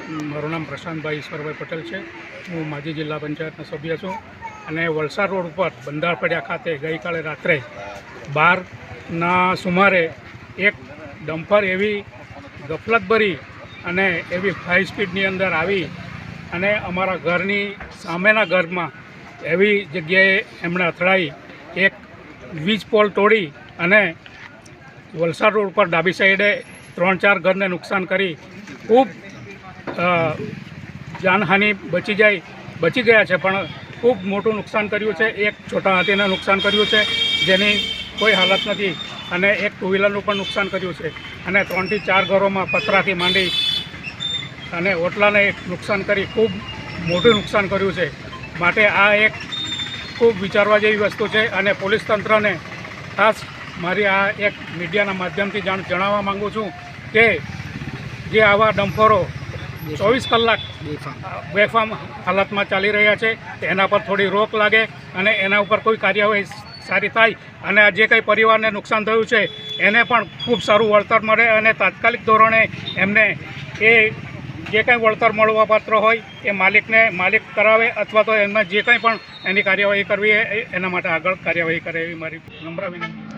મારું નામ પ્રશાંતભાઈ ઈશ્વરભાઈ પટેલ છે। હું માજી જિલ્લા પંચાયતના સભ્ય છું અને વલસાડ રોડ ઉપર બંધારપડિયા ખાતે ગઈકાલે રાત્રે 12ના સુમારે એક ડમ્પર એવી ગફલતભરી અને એવી હાઈ સ્પીડની અંદર આવી અને અમારા ઘરની સામેના ઘરમાં એવી જગ્યાએ એમણે અથડાઈ એક વીજ પોલ તોડી અને વલસાડ રોડ પર ડાબી સાઈડે 3-4 ઘરને નુકસાન કરી ખૂબ જાનહાનિ બચી ગયા છે, પણ ખૂબ મોટું નુકસાન કર્યું છે। એક છોટા હાથીને નુકસાન કર્યું છે જેની કોઈ હાલત નથી અને એક ટુ વ્હીલરનું પણ નુકસાન કર્યું છે અને 3થી 4 ઘરોમાં પતરાથી માંડી અને ઓટલાને નુકસાન કરી ખૂબ મોટું નુકસાન કર્યું છે। માટે આ એક ખૂબ વિચારવા જેવી વસ્તુ છે અને પોલીસ તંત્રને ખાસ મારી આ એક મીડિયાના માધ્યમથી જણાવવા માગું છું કે જે આવા ડમ્પરો 24 કલાક બેફામ હાલતમાં ચાલી રહ્યા છે એના પર થોડી રોક લાગે અને એના ઉપર કોઈ કાર્યવાહી સારી થાય અને જે કંઈ પરિવારને નુકસાન થયું છે એને પણ ખૂબ સારું વળતર મળે અને તાત્કાલિક ધોરણે એમને એ જે કંઈ વળતર મળવાપાત્ર હોય એ માલિક કરાવે અથવા તો એમાં જે કંઈ પણ એની કાર્યવાહી કરવી એના માટે આગળ કાર્યવાહી કરે એવી મારી નમ્ર વિનંતી છે।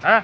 હા